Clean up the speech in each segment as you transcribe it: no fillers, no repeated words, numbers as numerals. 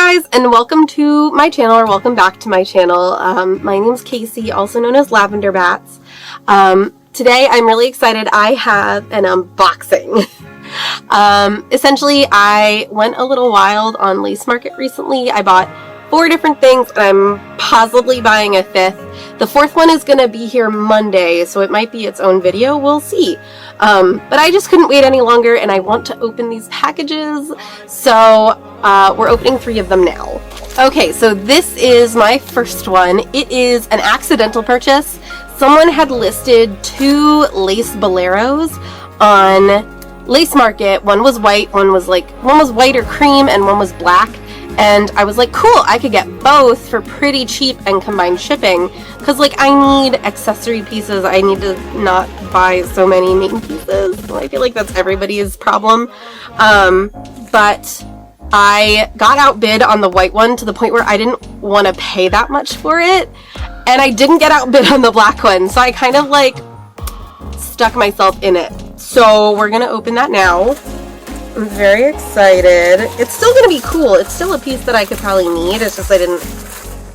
guys, and welcome to my channel, or welcome back to my channel. My name's Casie, also known as Lavender Bats. Today I'm really excited. I have an unboxing. Essentially, I went a little wild on LaceMarket recently. I bought 4 different things, and I'm possibly buying a 5th. The 4th one is going to be here Monday, so it might be its own video. We'll see. But I just couldn't wait any longer, and I want to open these packages, so we're opening 3 of them now. Okay, so this is my first one. It is an accidental purchase. Someone had listed 2 lace boleros on LaceMarket. One was white, one was white or cream, and one was black. And I was like, cool, I could get both for pretty cheap and combined shipping. Because, like, I need accessory pieces. I need to not buy so many main pieces. I feel like that's everybody's problem. But I got outbid on the white one to the point where I didn't want to pay that much for it. And I didn't get outbid on the black one. So I kind of, like, stuck myself in it. So we're going to open that now. I'm very excited. It's still going to be cool. It's still a piece that I could probably need. It's just I didn't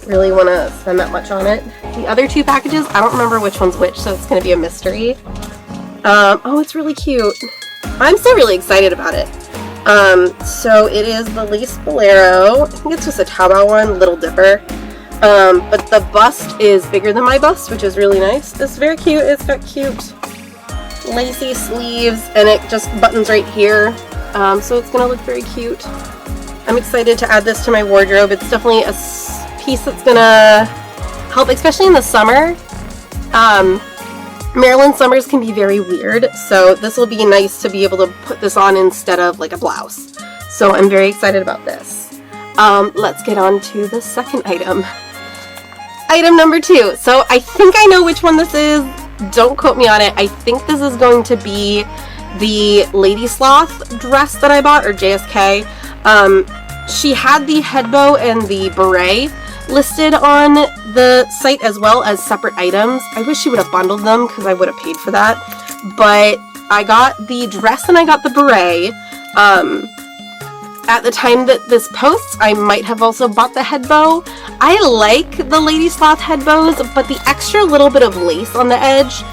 really want to spend that much on it. The other 2 packages, I don't remember which one's which, so it's going to be a mystery. Oh, it's really cute. I'm still really excited about it. So it is the Lace Bolero. I think it's just a TAOBAO one, Little Dipper. But the bust is bigger than my bust, which is really nice. It's very cute. It's got cute lacy sleeves, and it just buttons right here. So it's going to look very cute. I'm excited to add this to my wardrobe. It's definitely a piece that's going to help, especially in the summer. Maryland summers can be very weird, so this will be nice to be able to put this on instead of like a blouse. So I'm very excited about this. Let's get on to the second item. Item number 2. So I think I know which one this is. Don't quote me on it. I think this is going to be the Lady Sloth dress that I bought, or JSK. She had the head bow and the beret listed on the site as well as separate items. I wish she would have bundled them because I would have paid for that. But I got the dress and I got the beret. At the time that this posts, I might have also bought the head bow. I like the Lady Sloth head bows, but the extra little bit of lace on the edge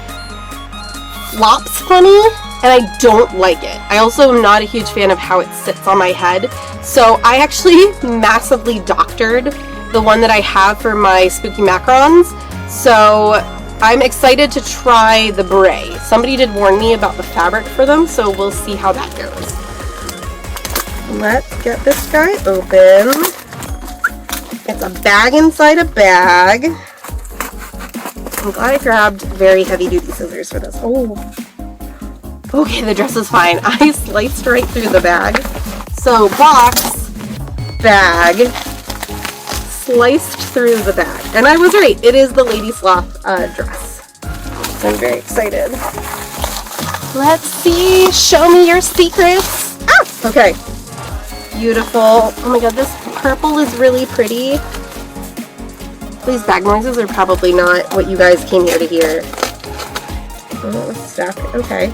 flops funny, and I don't like it. I also am not a huge fan of how it sits on my head, so I actually massively doctored the one that I have for my spooky macarons, so I'm excited to try the beret. Somebody did warn me about the fabric for them, so we'll see how that goes. Let's get this guy open. It's a bag inside a bag. I'm glad I grabbed very heavy-duty scissors for this. Oh. Okay, the dress is fine. I sliced right through the bag. So, box, bag, sliced through the bag. And I was right. It is the Lady Sloth dress. So I'm very excited. Let's see. Show me your secrets. Ah! Okay. Beautiful. Oh my god, this purple is really pretty. These bag noises are probably not what you guys came here to hear. Oh, it's stuck. Okay.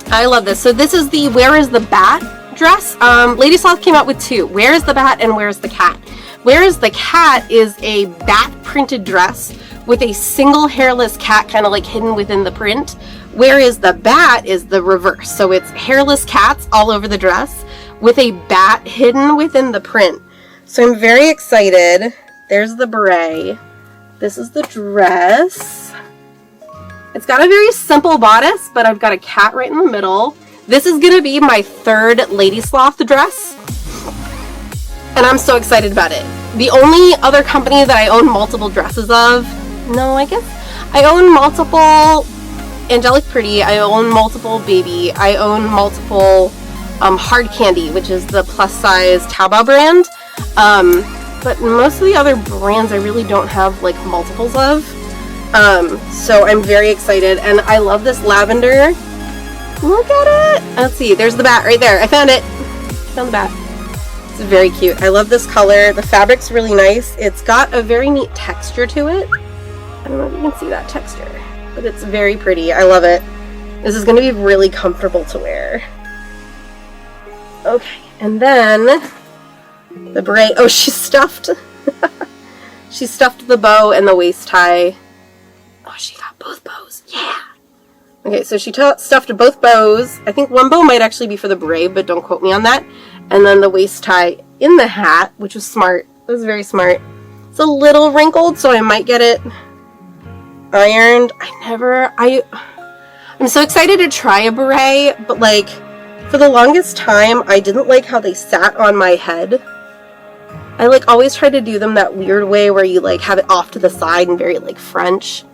I love this. So this is the Where is the Bat dress. Lady Sloth came out with 2. Where is the Bat and Where is the Cat? Where is the Cat is a bat printed dress with a single hairless cat kind of like hidden within the print. Where is the Bat is the reverse. So it's hairless cats all over the dress with a bat hidden within the print. So I'm very excited. There's the beret. This is the dress. It's got a very simple bodice, but I've got a cat right in the middle. This is going to be my 3rd Lady Sloth dress, and I'm so excited about it. The only other company that I own multiple dresses of, no, I guess, I own multiple Angelic Pretty, I own multiple Baby, I own multiple Hard Candy, which is the plus-size TAOBAO brand. But most of the other brands I really don't have like multiples of. So I'm very excited, and I love this lavender. Look at it! Let's see, there's the bat right there. I found it. Found the bat. It's very cute. I love this color. The fabric's really nice. It's got a very neat texture to it. I don't know if you can see that texture, but it's very pretty. I love it. This is going to be really comfortable to wear. Okay, and then The beret. Oh, she stuffed. She stuffed the bow and the waist tie. Oh, she got both bows. Yeah. Okay, so she stuffed both bows. I think one bow might actually be for the beret, but don't quote me on that. And then the waist tie in the hat, which was smart. It was very smart. It's a little wrinkled, so I might get it ironed. I'm so excited to try a beret, but like, for the longest time, I didn't like how they sat on my head. I like always try to do them that weird way where you like have it off to the side and very like French.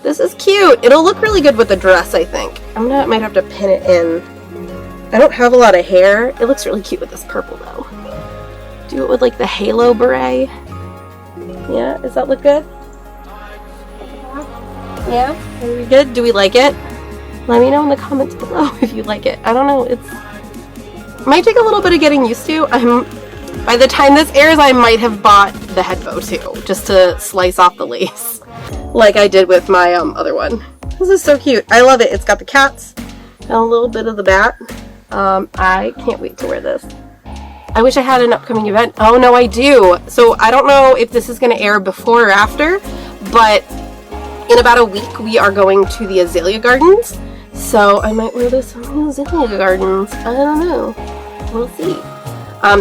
This is cute. It'll look really good with the dress, I think. Might have to pin it in. I don't have a lot of hair. It looks really cute with this purple though. Do it with like the halo beret. Yeah, does that look good? Yeah? Are we good? Do we like it? Let me know in the comments below if you like it. I don't know, it might take a little bit of getting used to. By the time this airs, I might have bought the head bow too, just to slice off the lace, like I did with my other one. This is so cute. I love it. It's got the cats and a little bit of the bat. I can't wait to wear this. I wish I had an upcoming event. Oh no, I do. So I don't know if this is going to air before or after, but in about a week we are going to the Azalea Gardens. So I might wear this from the Azalea Gardens. I don't know. We'll see.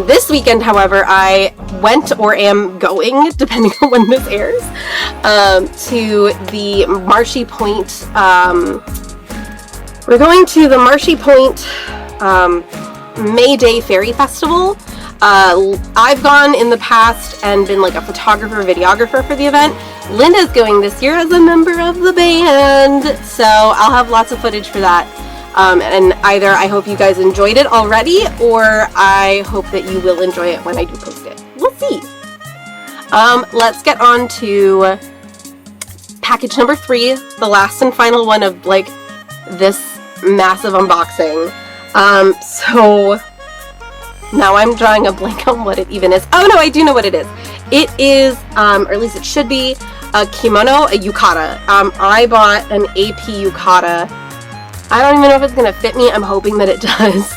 This weekend, however, I went or am going, depending on when this airs, to the Marshy Point. We're going to the Marshy Point May Day Fairy Festival. I've gone in the past and been like a photographer, videographer for the event. Linda's going this year as a member of the band, so I'll have lots of footage for that. And either I hope you guys enjoyed it already, or I hope that you will enjoy it when I do post it. We'll see. Let's get on to package number 3, the last and final one of like this massive unboxing. So now I'm drawing a blank on what it even is. Oh no, I do know what it is. It is, or at least it should be, a kimono, a yukata. I bought an AP yukata. I don't even know if it's going to fit me. I'm hoping that it does.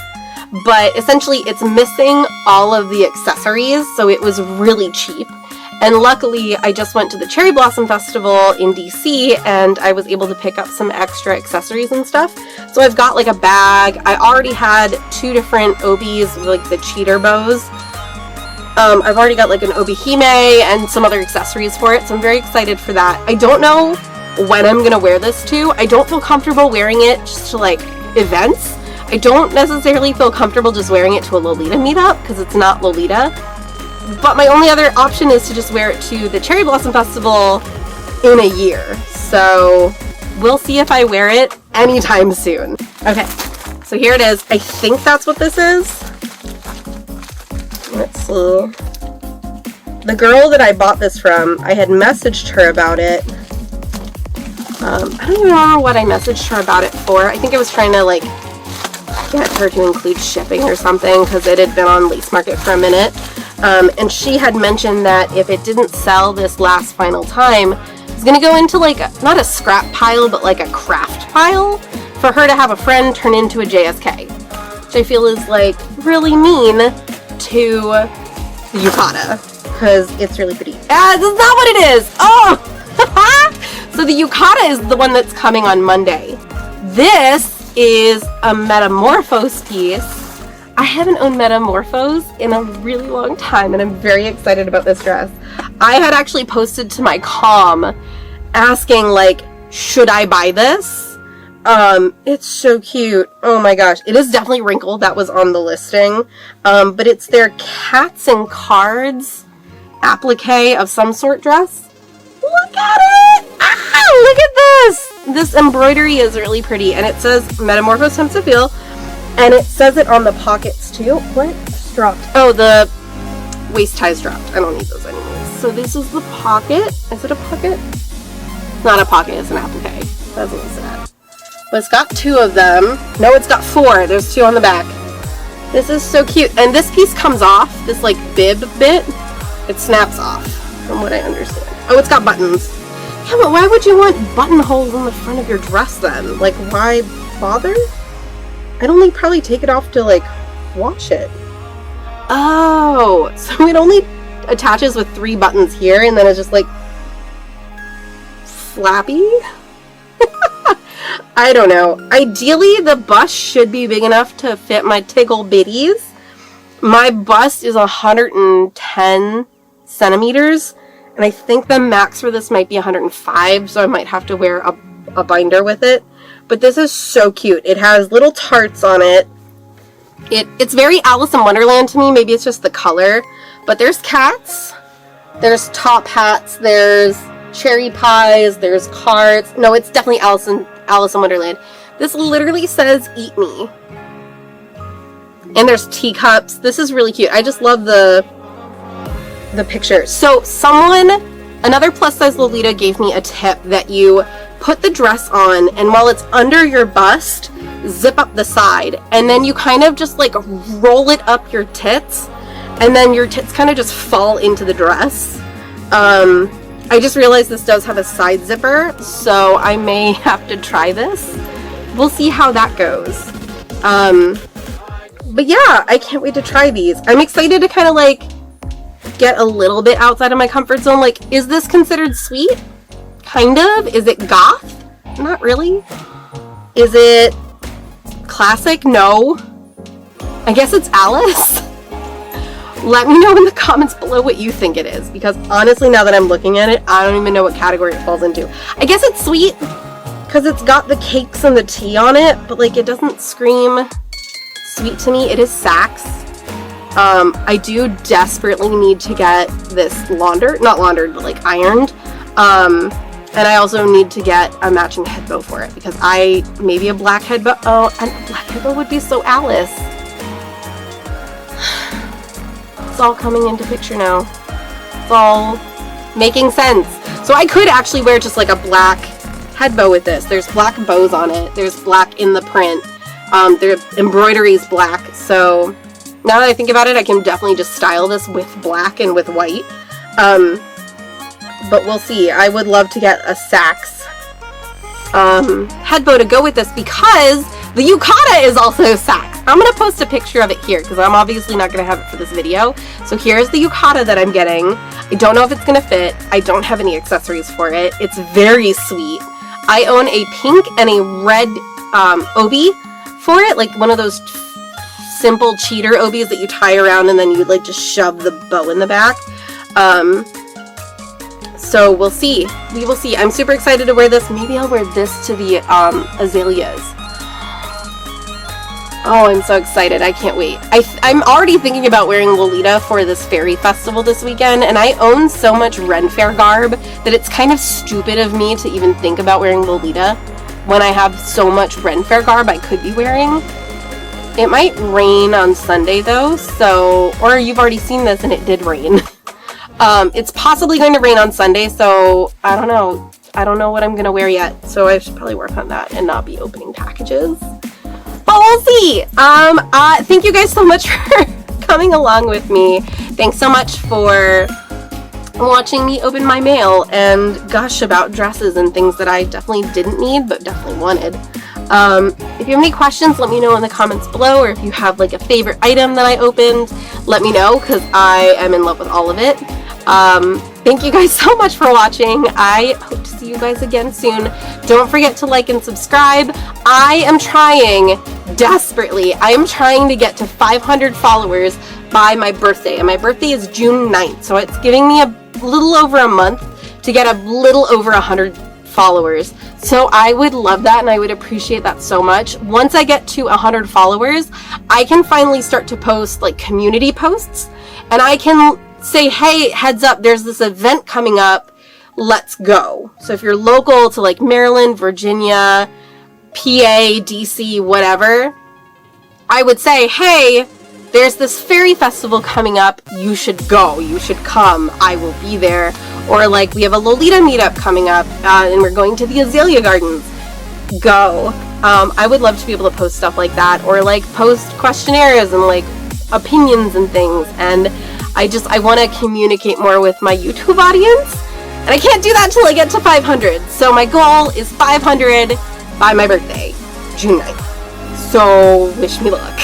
But essentially, it's missing all of the accessories, so it was really cheap. And luckily, I just went to the Cherry Blossom Festival in DC, and I was able to pick up some extra accessories and stuff. So I've got like a bag. I already had 2 different obis, like the cheater bows. I've already got like an obi-hime and some other accessories for it, so I'm very excited for that. I don't know when I'm gonna wear this to. I don't feel comfortable wearing it just to like events. I don't necessarily feel comfortable just wearing it to a Lolita meetup because it's not Lolita. But my only other option is to just wear it to the Cherry Blossom Festival in a year. So we'll see if I wear it anytime soon. Okay, so here it is. I think that's what this is. Let's see. The girl that I bought this from, I had messaged her about it. I don't even remember what I messaged her about it for. I think I was trying to like get her to include shipping or something because it had been on LaceMarket for a minute. And she had mentioned that if it didn't sell this last final time, it's gonna go into like not a scrap pile, but like a craft pile for her to have a friend turn into a JSK, which I feel is like really mean to the yukata because it's really pretty. That's not what it is. Oh. So the yukata is the one that's coming on Monday. This is a Metamorphose piece. I haven't owned Metamorphose in a really long time, and I'm very excited about this dress. I had actually posted to my comm asking, like, should I buy this? It's so cute. Oh my gosh. It is definitely wrinkled. That was on the listing. But it's their Cats and Cards applique of some sort dress. Look at it! Ah, look at this! This embroidery is really pretty, and it says Metamorphose Temps to Feel, and it says it on the pockets too. What? It's dropped. Oh, the waist tie's dropped. I don't need those anyways. So this is the pocket. Is it a pocket? It's not a pocket, it's an applique. That's what it said. But it's got 2 of them. No, it's got 4. There's 2 on the back. This is so cute. And this piece comes off, this like bib bit. It snaps off, from what I understand. Oh, it's got buttons. Yeah, but why would you want buttonholes on the front of your dress then? Like, why bother? I'd only probably take it off to, like, wash it. Oh, so it only attaches with 3 buttons here, and then it's just like flappy? I don't know. Ideally, the bust should be big enough to fit my tiggle bitties. My bust is 110 centimeters, and I think the max for this might be 105, so I might have to wear a binder with it. But this is so cute. It has little tarts on it. It's very Alice in Wonderland to me. Maybe it's just the color. But there's cats, there's top hats, there's cherry pies, there's cards. No, it's definitely Alice in Wonderland. This literally says, "Eat me." And there's teacups. This is really cute. I just love the picture. So another plus size Lolita gave me a tip that you put the dress on, and while it's under your bust, zip up the side, and then you kind of just like roll it up your tits, and then your tits kind of just fall into the dress. I just realized this does have a side zipper, so I may have to try this. We'll see how that goes. But yeah, I can't wait to try these. I'm excited to kind of like get a little bit outside of my comfort zone. Like, is this considered sweet? Kind of. Is it goth? Not really. Is it classic? No. I guess it's Alice. Let me know in the comments below what you think it is, because honestly, now that I'm looking at it, I don't even know what category it falls into. I guess it's sweet because it's got the cakes and the tea on it, but like it doesn't scream sweet to me. It is Saks. I do desperately need to get this not laundered, but like ironed. And I also need to get a matching head bow for it, because maybe a black head bow. Oh, and a black head bow would be so Alice. It's all coming into picture now. It's all making sense. So I could actually wear just like a black head bow with this. There's black bows on it. There's black in the print. The embroidery is black. So now that I think about it, I can definitely just style this with black and with white. But we'll see. I would love to get a Saks head bow to go with this, because the yukata is also Saks. I'm going to post a picture of it here, because I'm obviously not going to have it for this video. So here's the yukata that I'm getting. I don't know if it's going to fit. I don't have any accessories for it. It's very sweet. I own a pink and a red obi for it, like one of those simple cheater obis that you tie around and then you like just shove the bow in the back. So we'll see. We will see. I'm super excited to wear this. Maybe I'll wear this to the azaleas. Oh, I'm so excited. I can't wait. I'm already thinking about wearing Lolita for this fairy festival this weekend, and I own so much Ren Fair garb that it's kind of stupid of me to even think about wearing Lolita when I have so much Ren Fair garb I could be wearing. It might rain on Sunday though, or you've already seen this and it did rain. It's possibly going to rain on Sunday, so I don't know. I don't know what I'm going to wear yet, so I should probably work on that and not be opening packages. But we'll see. Thank you guys so much for coming along with me. Thanks so much for watching me open my mail and gush about dresses and things that I definitely didn't need, but definitely wanted. If you have any questions, let me know in the comments below, or if you have like a favorite item that I opened, let me know, because I am in love with all of it. Thank you guys so much for watching. I hope to see you guys again soon. Don't forget to like and subscribe. I am trying desperately. I am trying to get to 500 followers by my birthday, and my birthday is June 9th, so it's giving me a little over a month to get a little over 100 followers. So I would love that, and I would appreciate that so much. Once I get to 100 followers, I can finally start to post like community posts, and I can say, hey, heads up, there's this event coming up, let's go. So if you're local to like Maryland, Virginia, PA, DC, whatever, I would say, hey, there's this fairy festival coming up, you should go, you should come, I will be there. Or like, we have a Lolita meetup coming up, and we're going to the Azalea Gardens, go. I would love to be able to post stuff like that, or like post questionnaires and like opinions and things, and I want to communicate more with my YouTube audience, and I can't do that till I get to 500. So my goal is 500 by my birthday, June 9th. So wish me luck.